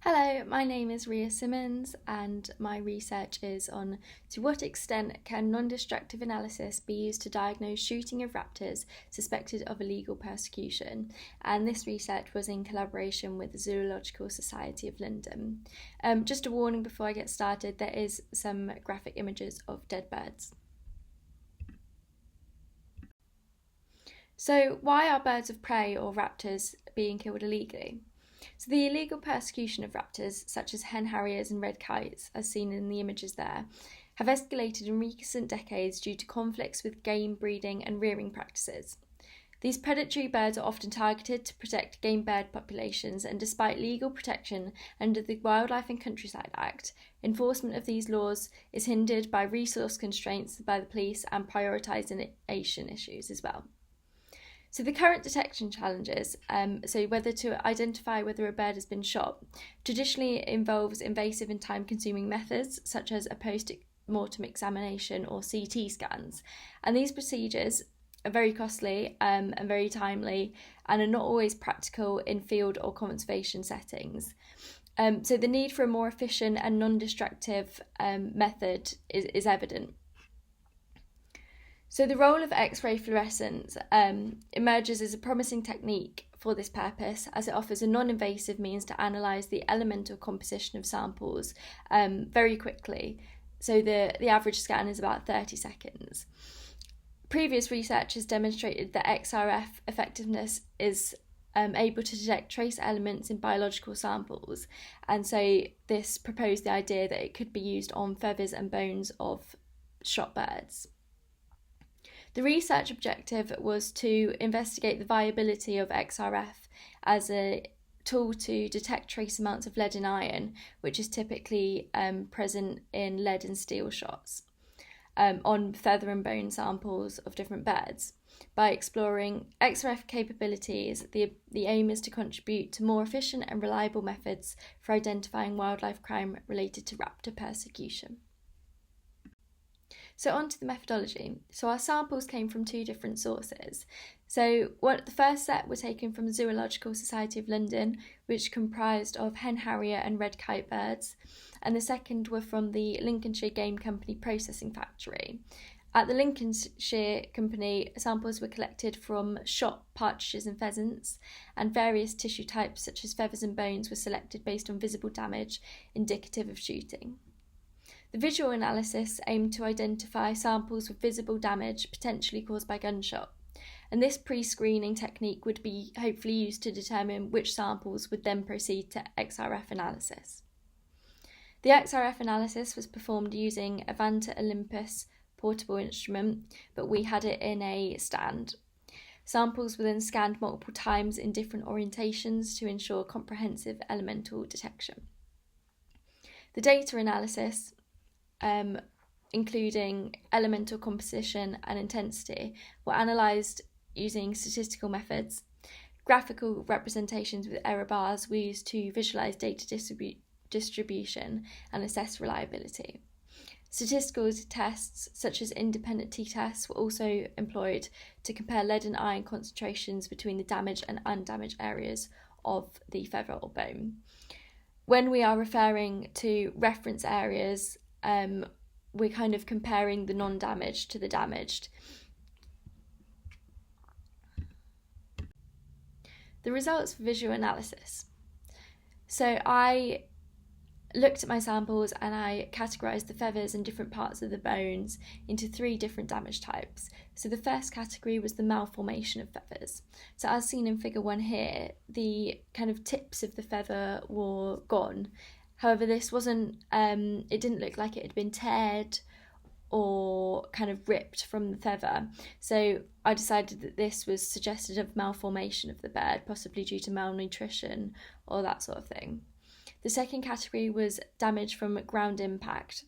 Hello, my name is Simmons and my research is on to what extent can non-destructive analysis be used to diagnose shooting of raptors suspected of illegal persecution, and this research was in collaboration with the Zoological Society of London. Just a warning before I get started, there is some graphic images of dead birds. So why are birds of prey or raptors being killed illegally? So the illegal persecution of raptors, such as hen harriers and red kites, as seen in the images there, have escalated in recent decades due to conflicts with game breeding and rearing practices. These predatory birds are often targeted to protect game bird populations, and despite legal protection under the Wildlife and Countryside Act, enforcement of these laws is hindered by resource constraints by the police and prioritisation issues as well. So the current detection challenges, so whether to identify whether a bird has been shot, traditionally involves invasive and time-consuming methods such as a post-mortem examination or CT scans. And these procedures are very costly and very timely and are not always practical in field or conservation settings. So the need for a more efficient and non-destructive method is evident. So the role of X-ray fluorescence emerges as a promising technique for this purpose, as it offers a non-invasive means to analyse the elemental composition of samples very quickly. So the average scan is about 30 seconds. Previous research has demonstrated that XRF effectiveness is able to detect trace elements in biological samples, and so this proposed the idea that it could be used on feathers and bones of shot birds. The research objective was to investigate the viability of XRF as a tool to detect trace amounts of lead and iron, which is typically present in lead and steel shots, on feather and bone samples of different birds. By exploring XRF capabilities, the aim is to contribute to more efficient and reliable methods for identifying wildlife crime related to raptor persecution. So on to the methodology. So our samples came from two different sources. So the first set were taken from the Zoological Society of London, which comprised of hen harrier and red kite birds, and the second were from the Lincolnshire Game Company Processing Factory. At the Lincolnshire Company, samples were collected from shot partridges and pheasants, and various tissue types such as feathers and bones were selected based on visible damage indicative of shooting. The visual analysis aimed to identify samples with visible damage potentially caused by gunshot, and this pre-screening technique would be hopefully used to determine which samples would then proceed to XRF analysis. The XRF analysis was performed using a Vanta Olympus portable instrument, but we had it in a stand. Samples were then scanned multiple times in different orientations to ensure comprehensive elemental detection. The data analysis, including elemental composition and intensity, were analysed using statistical methods. Graphical representations with error bars were used to visualise data distribution and assess reliability. Statistical tests such as independent t-tests were also employed to compare lead and iron concentrations between the damaged and undamaged areas of the feather or bone. When we are referring to reference areas, we're kind of comparing the non-damaged to the damaged. The results for visual analysis. So I looked at my samples and I categorised the feathers and different parts of the bones into three different damage types. So the first category was the malformation of feathers. So as seen in figure 1 here, the kind of tips of the feather were gone. However, this wasn't, it didn't look like it had been teared or kind of ripped from the feather. So I decided that this was suggestive of malformation of the bird, possibly due to malnutrition or that sort of thing. The second category was damage from ground impact.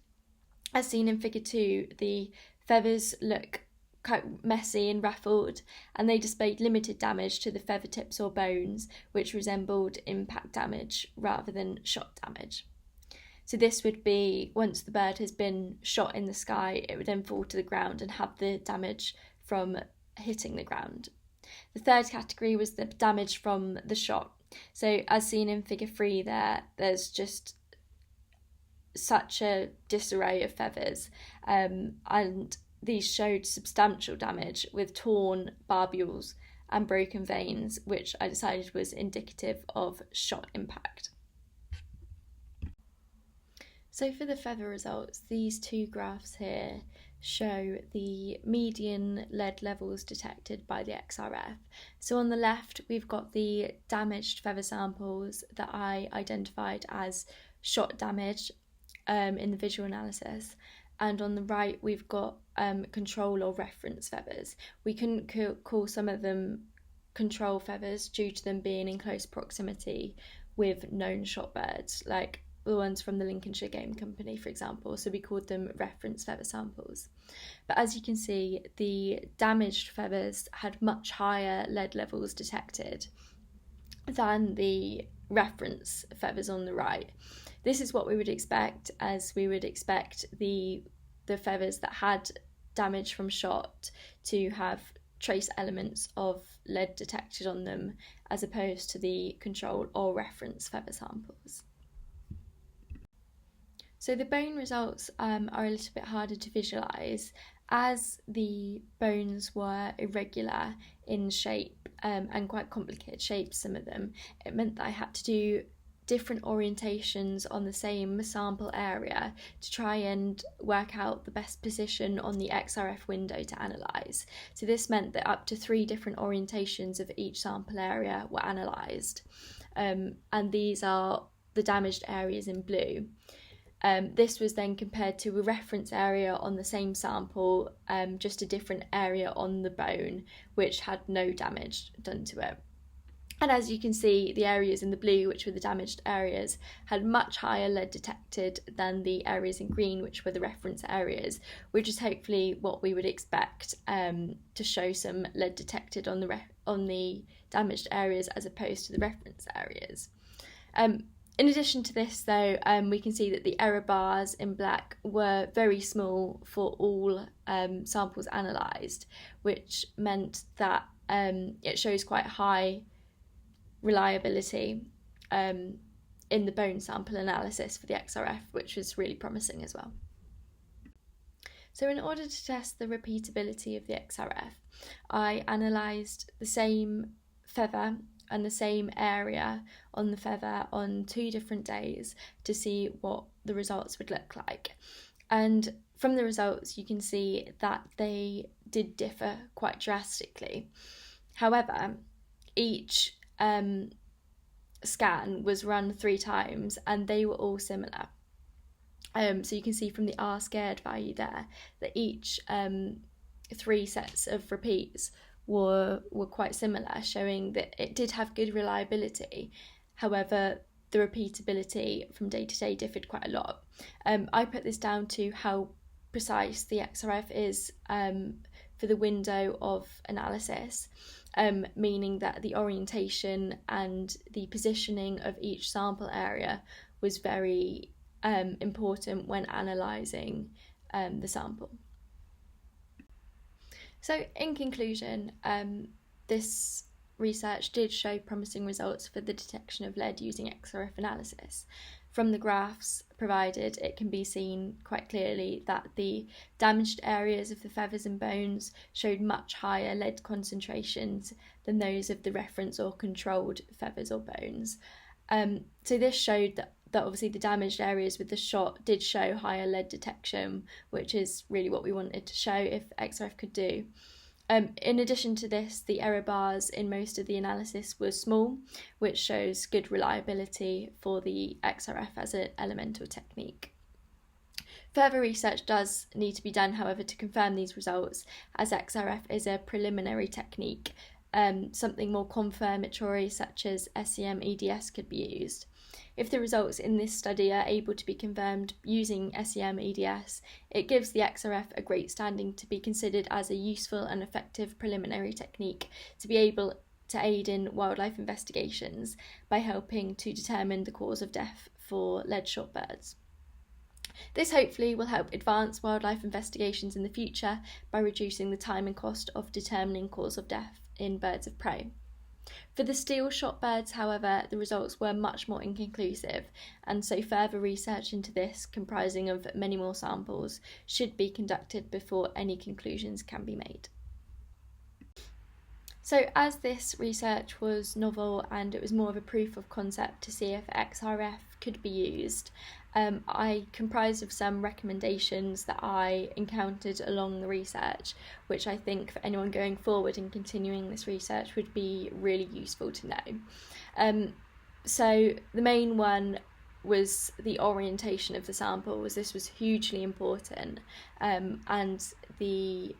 As seen in figure 2, the feathers look quite messy and ruffled, and they displayed limited damage to the feather tips or bones, which resembled impact damage rather than shot damage. So this would be, once the bird has been shot in the sky, it would then fall to the ground and have the damage from hitting the ground. The third category was the damage from the shot. So as seen in figure 3 there's just such a disarray of feathers, and these showed substantial damage with torn barbules and broken veins, which I decided was indicative of shot impact. So for the feather results, these two graphs here show the median lead levels detected by the XRF. So on the left, we've got the damaged feather samples that I identified as shot damage in the visual analysis. And on the right, we've got control or reference feathers. We couldn't call some of them control feathers due to them being in close proximity with known shot birds, like the ones from the Lincolnshire Game Company, for example, so we called them reference feather samples. But as you can see, the damaged feathers had much higher lead levels detected than the reference feathers on the right. This is what we would expect, as we would expect the feathers that had damage from shot to have trace elements of lead detected on them, as opposed to the control or reference feather samples. So the bone results are a little bit harder to visualise, as the bones were irregular in shape and quite complicated shapes, some of them. It meant that I had to do different orientations on the same sample area to try and work out the best position on the XRF window to analyse. So this meant that up to 3 different orientations of each sample area were analysed, and these are the damaged areas in blue. This was then compared to a reference area on the same sample, just a different area on the bone, which had no damage done to it. And as you can see, the areas in the blue, which were the damaged areas, had much higher lead detected than the areas in green, which were the reference areas, which is hopefully what we would expect to show some lead detected on the damaged areas as opposed to the reference areas. In addition to this, though, we can see that the error bars in black were very small for all samples analysed, which meant that it shows quite high reliability in the bone sample analysis for the XRF, which was really promising as well. So in order to test the repeatability of the XRF, I analysed the same feather and the same area on the feather on 2 different days to see what the results would look like. And from the results, you can see that they did differ quite drastically. However, each scan was run 3 times and they were all similar. So you can see from the R scared value there that each 3 sets of repeats were quite similar, showing that it did have good reliability. However, the repeatability from day to day differed quite a lot. I put this down to how precise the XRF is for the window of analysis, meaning that the orientation and the positioning of each sample area was very important when analysing the sample. So in conclusion, this research did show promising results for the detection of lead using XRF analysis. From the graphs provided, it can be seen quite clearly that the damaged areas of the feathers and bones showed much higher lead concentrations than those of the reference or controlled feathers or bones. So this showed that obviously the damaged areas with the shot did show higher lead detection, which is really what we wanted to show if XRF could do. In addition to this, the error bars in most of the analysis were small, which shows good reliability for the XRF as an elemental technique. Further research does need to be done, however, to confirm these results, as XRF is a preliminary technique. Something more confirmatory, such as SEM-EDS, could be used. If the results in this study are able to be confirmed using SEM-EDS, it gives the XRF a great standing to be considered as a useful and effective preliminary technique to be able to aid in wildlife investigations by helping to determine the cause of death for lead-shot birds. This hopefully will help advance wildlife investigations in the future by reducing the time and cost of determining cause of death in birds of prey. For the steel shot birds, however, the results were much more inconclusive, and so further research into this, comprising of many more samples, should be conducted before any conclusions can be made. So as this research was novel and it was more of a proof of concept to see if XRF could be used, I comprised of some recommendations that I encountered along the research, which I think for anyone going forward and continuing this research would be really useful to know. So the main one was the orientation of the samples. This was hugely important, and the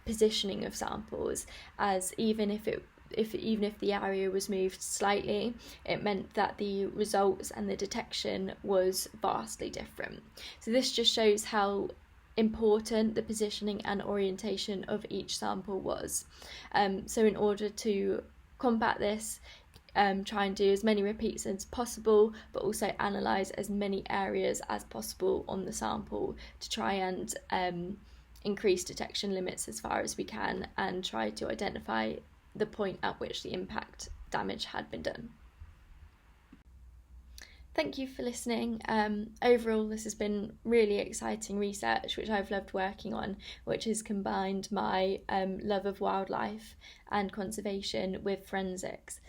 positioning of samples, as even if the area was moved slightly, it meant that the results and the detection was vastly different. So this just shows how important the positioning and orientation of each sample was. So in order to combat this, try and do as many repeats as possible, but also analyse as many areas as possible on the sample to try and increase detection limits as far as we can, and try to identify the point at which the impact damage had been done. Thank you for listening. Overall, this has been really exciting research, which I've loved working on, which has combined my love of wildlife and conservation with forensics.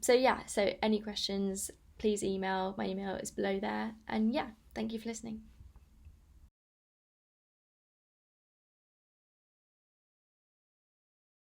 So any questions, please email. My email is below there. And thank you for listening.